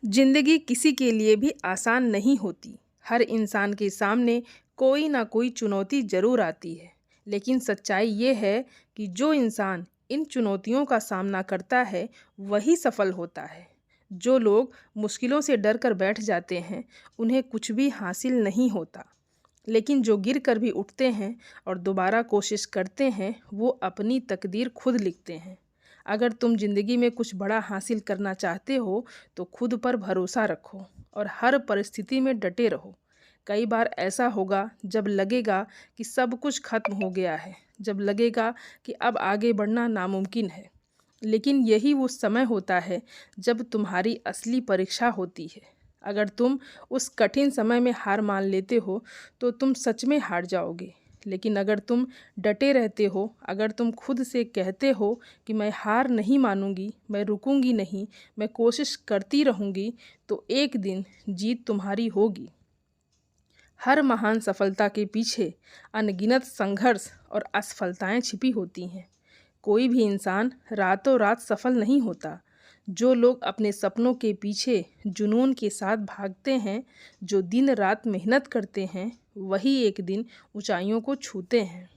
जिंदगी किसी के लिए भी आसान नहीं होती। हर इंसान के सामने कोई ना कोई चुनौती जरूर आती है। लेकिन सच्चाई ये है कि जो इंसान इन चुनौतियों का सामना करता है वही सफल होता है। जो लोग मुश्किलों से डर कर बैठ जाते हैं उन्हें कुछ भी हासिल नहीं होता। लेकिन जो गिर कर भी उठते हैं और दोबारा कोशिश करते हैं वो अपनी तकदीर खुद लिखते हैं। अगर तुम ज़िंदगी में कुछ बड़ा हासिल करना चाहते हो तो खुद पर भरोसा रखो और हर परिस्थिति में डटे रहो। कई बार ऐसा होगा जब लगेगा कि सब कुछ खत्म हो गया है, जब लगेगा कि अब आगे बढ़ना नामुमकिन है। लेकिन यही वो समय होता है जब तुम्हारी असली परीक्षा होती है। अगर तुम उस कठिन समय में हार मान लेते हो तो तुम सच में हार जाओगे। लेकिन अगर तुम डटे रहते हो, अगर तुम खुद से कहते हो कि मैं हार नहीं मानूंगी, मैं रुकूंगी नहीं, मैं कोशिश करती रहूंगी, तो एक दिन जीत तुम्हारी होगी। हर महान सफलता के पीछे अनगिनत संघर्ष और असफलताएं छिपी होती हैं। कोई भी इंसान रातों रात सफल नहीं होता। जो लोग अपने सपनों के पीछे जुनून के साथ भागते हैं, जो दिन रात मेहनत करते हैं, वही एक दिन ऊंचाइयों को छूते हैं।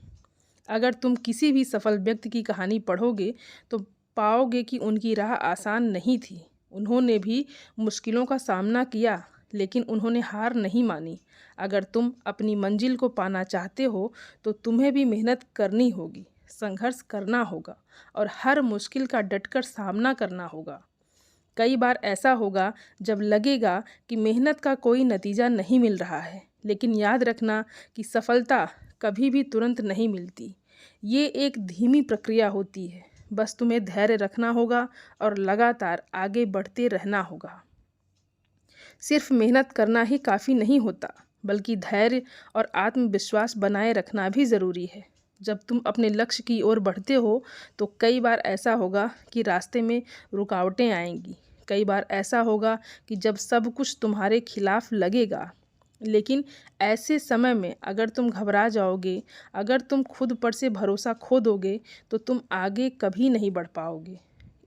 अगर तुम किसी भी सफल व्यक्ति की कहानी पढ़ोगे तो पाओगे कि उनकी राह आसान नहीं थी। उन्होंने भी मुश्किलों का सामना किया, लेकिन उन्होंने हार नहीं मानी। अगर तुम अपनी मंजिल को पाना चाहते हो तो तुम्हें भी मेहनत करनी होगी, संघर्ष करना होगा और हर मुश्किल का डटकर सामना करना होगा। कई बार ऐसा होगा जब लगेगा कि मेहनत का कोई नतीजा नहीं मिल रहा है, लेकिन याद रखना कि सफलता कभी भी तुरंत नहीं मिलती। ये एक धीमी प्रक्रिया होती है। बस तुम्हें धैर्य रखना होगा और लगातार आगे बढ़ते रहना होगा। सिर्फ मेहनत करना ही काफ़ी नहीं होता, बल्कि धैर्य और आत्मविश्वास बनाए रखना भी ज़रूरी है। जब तुम अपने लक्ष्य की ओर बढ़ते हो तो कई बार ऐसा होगा कि रास्ते में रुकावटें आएंगी। कई बार ऐसा होगा कि जब सब कुछ तुम्हारे खिलाफ लगेगा। लेकिन ऐसे समय में अगर तुम घबरा जाओगे, अगर तुम खुद पर से भरोसा खो दोगे, तो तुम आगे कभी नहीं बढ़ पाओगे।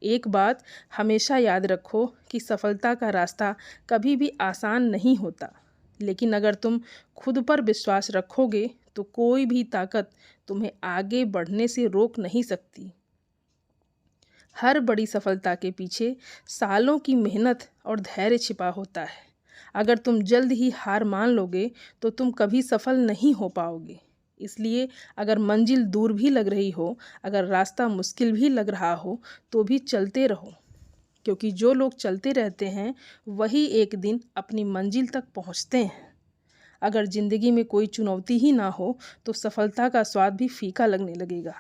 एक बात हमेशा याद रखो कि सफलता का रास्ता कभी भी आसान नहीं होता, लेकिन अगर तुम खुद पर विश्वास रखोगे तो कोई भी ताकत तुम्हें आगे बढ़ने से रोक नहीं सकती। हर बड़ी सफलता के पीछे सालों की मेहनत और धैर्य छिपा होता है। अगर तुम जल्द ही हार मान लोगे तो तुम कभी सफल नहीं हो पाओगे। इसलिए अगर मंजिल दूर भी लग रही हो, अगर रास्ता मुश्किल भी लग रहा हो, तो भी चलते रहो, क्योंकि जो लोग चलते रहते हैं वही एक दिन अपनी मंजिल तक पहुंचते हैं। अगर ज़िंदगी में कोई चुनौती ही ना हो तो सफलता का स्वाद भी फीका लगने लगेगा।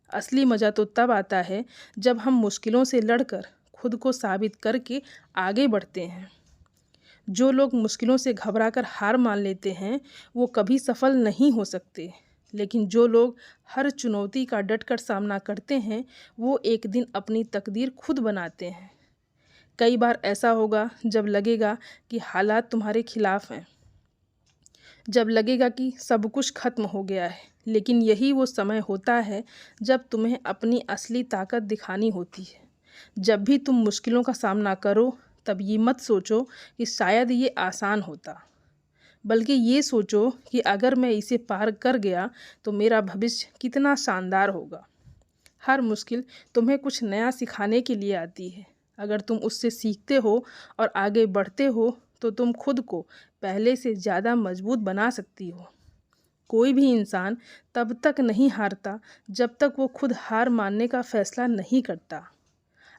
असली मज़ा तो तब आता है जब हम मुश्किलों से लड़कर खुद को साबित करके आगे बढ़ते हैं। जो लोग मुश्किलों से घबराकर हार मान लेते हैं वो कभी सफल नहीं हो सकते। लेकिन जो लोग हर चुनौती का डटकर सामना करते हैं वो एक दिन अपनी तकदीर खुद बनाते हैं। कई बार ऐसा होगा जब लगेगा कि हालात तुम्हारे खिलाफ हैं, जब लगेगा कि सब कुछ खत्म हो गया है, लेकिन यही वो समय होता है जब तुम्हें अपनी असली ताकत दिखानी होती है। जब भी तुम मुश्किलों का सामना करो तब ये मत सोचो कि शायद ये आसान होता, बल्कि ये सोचो कि अगर मैं इसे पार कर गया तो मेरा भविष्य कितना शानदार होगा। हर मुश्किल तुम्हें कुछ नया सिखाने के लिए आती है। अगर तुम उससे सीखते हो और आगे बढ़ते हो तो तुम खुद को पहले से ज़्यादा मजबूत बना सकती हो। कोई भी इंसान तब तक नहीं हारता जब तक वो खुद हार मानने का फैसला नहीं करता।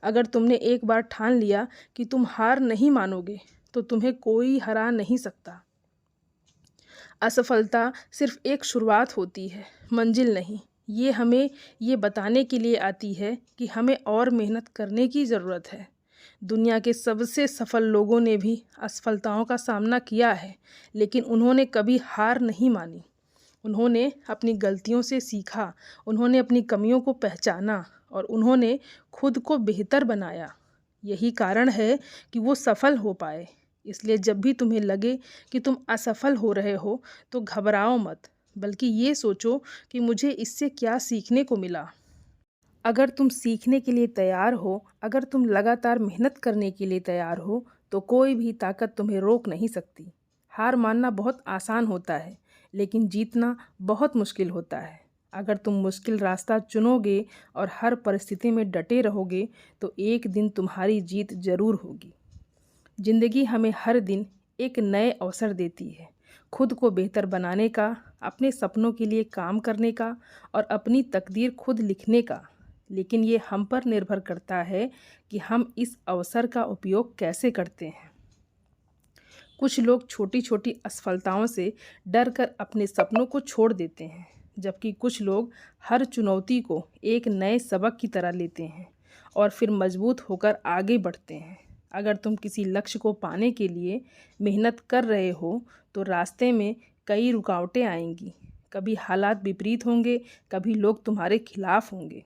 अगर तुमने एक बार ठान लिया कि तुम हार नहीं मानोगे तो तुम्हें कोई हरा नहीं सकता। असफलता सिर्फ एक शुरुआत होती है, मंजिल नहीं। ये हमें ये बताने के लिए आती है कि हमें और मेहनत करने की ज़रूरत है। दुनिया के सबसे सफल लोगों ने भी असफलताओं का सामना किया है, लेकिन उन्होंने कभी हार नहीं मानी। उन्होंने अपनी गलतियों से सीखा, उन्होंने अपनी कमियों को पहचाना और उन्होंने खुद को बेहतर बनाया। यही कारण है कि वो सफल हो पाए। इसलिए जब भी तुम्हें लगे कि तुम असफल हो रहे हो तो घबराओ मत, बल्कि ये सोचो कि मुझे इससे क्या सीखने को मिला। अगर तुम सीखने के लिए तैयार हो, अगर तुम लगातार मेहनत करने के लिए तैयार हो, तो कोई भी ताकत तुम्हें रोक नहीं सकती। हार मानना बहुत आसान होता है, लेकिन जीतना बहुत मुश्किल होता है। अगर तुम मुश्किल रास्ता चुनोगे और हर परिस्थिति में डटे रहोगे तो एक दिन तुम्हारी जीत जरूर होगी। जिंदगी हमें हर दिन एक नए अवसर देती है, खुद को बेहतर बनाने का, अपने सपनों के लिए काम करने का और अपनी तकदीर खुद लिखने का। लेकिन ये हम पर निर्भर करता है कि हम इस अवसर का उपयोग कैसे करते हैं। कुछ लोग छोटी छोटी असफलताओं से डर कर अपने सपनों को छोड़ देते हैं, जबकि कुछ लोग हर चुनौती को एक नए सबक की तरह लेते हैं और फिर मजबूत होकर आगे बढ़ते हैं। अगर तुम किसी लक्ष्य को पाने के लिए मेहनत कर रहे हो तो रास्ते में कई रुकावटें आएंगी। कभी हालात विपरीत होंगे, कभी लोग तुम्हारे खिलाफ होंगे,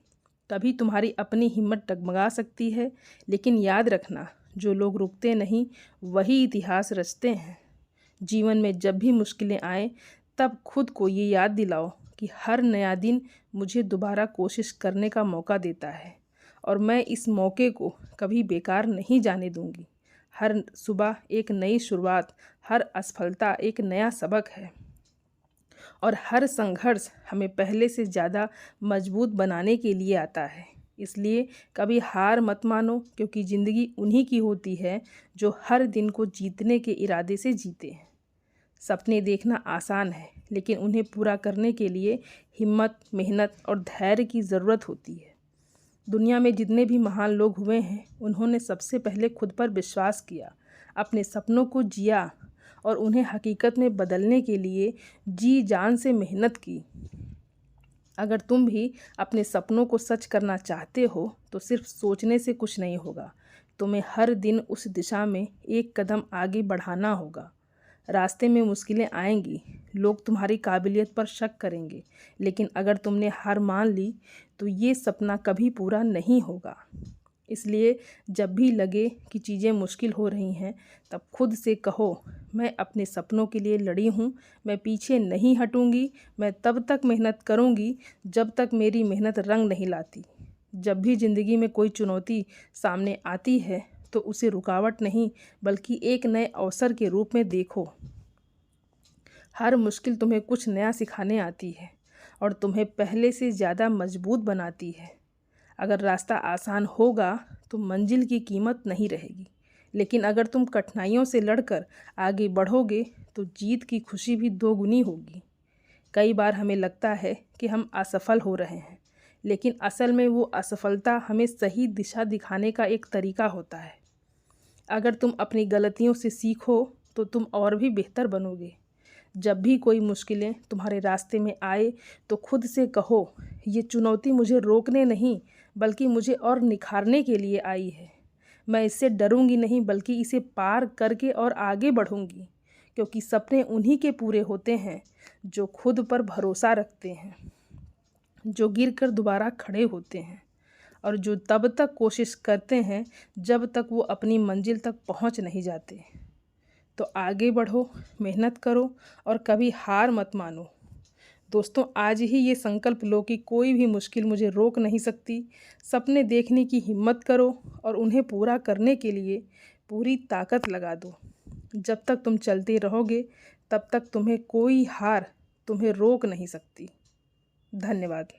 कभी तुम्हारी अपनी हिम्मत डगमगा सकती है। लेकिन याद रखना, जो लोग रुकते नहीं वही इतिहास रचते हैं। जीवन में जब भी मुश्किलें आए तब खुद को ये याद दिलाओ कि हर नया दिन मुझे दोबारा कोशिश करने का मौका देता है और मैं इस मौके को कभी बेकार नहीं जाने दूंगी। हर सुबह एक नई शुरुआत, हर असफलता एक नया सबक है और हर संघर्ष हमें पहले से ज़्यादा मजबूत बनाने के लिए आता है। इसलिए कभी हार मत मानो, क्योंकि ज़िंदगी उन्हीं की होती है जो हर दिन को जीतने के इरादे से जीते हैं। सपने देखना आसान है, लेकिन उन्हें पूरा करने के लिए हिम्मत, मेहनत और धैर्य की ज़रूरत होती है। दुनिया में जितने भी महान लोग हुए हैं, उन्होंने सबसे पहले खुद पर विश्वास किया, अपने सपनों को जिया और उन्हें हकीकत में बदलने के लिए जी जान से मेहनत की। अगर तुम भी अपने सपनों को सच करना चाहते हो तो सिर्फ सोचने से कुछ नहीं होगा, तुम्हें हर दिन उस दिशा में एक कदम आगे बढ़ाना होगा। रास्ते में मुश्किलें आएंगी, लोग तुम्हारी काबिलियत पर शक करेंगे, लेकिन अगर तुमने हार मान ली तो ये सपना कभी पूरा नहीं होगा। इसलिए जब भी लगे कि चीज़ें मुश्किल हो रही हैं, तब खुद से कहो, मैं अपने सपनों के लिए लड़ी हूँ, मैं पीछे नहीं हटूँगी, मैं तब तक मेहनत करूँगी जब तक मेरी मेहनत रंग नहीं लाती। जब भी ज़िंदगी में कोई चुनौती सामने आती है तो उसे रुकावट नहीं बल्कि एक नए अवसर के रूप में देखो। हर मुश्किल तुम्हें कुछ नया सिखाने आती है और तुम्हें पहले से ज़्यादा मजबूत बनाती है। अगर रास्ता आसान होगा तो मंजिल की कीमत नहीं रहेगी, लेकिन अगर तुम कठिनाइयों से लड़कर आगे बढ़ोगे तो जीत की खुशी भी दोगुनी होगी। कई बार हमें लगता है कि हम असफल हो रहे हैं, लेकिन असल में वो असफलता हमें सही दिशा दिखाने का एक तरीका होता है। अगर तुम अपनी गलतियों से सीखो तो तुम और भी बेहतर बनोगे। जब भी कोई मुश्किलें तुम्हारे रास्ते में आए तो खुद से कहो, ये चुनौती मुझे रोकने नहीं बल्कि मुझे और निखारने के लिए आई है। मैं इससे डरूंगी नहीं बल्कि इसे पार करके और आगे बढ़ूंगी, क्योंकि सपने उन्हीं के पूरे होते हैं जो खुद पर भरोसा रखते हैं, जो गिरकर दोबारा खड़े होते हैं और जो तब तक कोशिश करते हैं जब तक वो अपनी मंजिल तक पहुंच नहीं जाते। तो आगे बढ़ो, मेहनत करो और कभी हार मत मानो। दोस्तों, आज ही ये संकल्प लो कि कोई भी मुश्किल मुझे रोक नहीं सकती। सपने देखने की हिम्मत करो और उन्हें पूरा करने के लिए पूरी ताकत लगा दो। जब तक तुम चलते रहोगे तब तक तुम्हें कोई हार तुम्हें रोक नहीं सकती। धन्यवाद।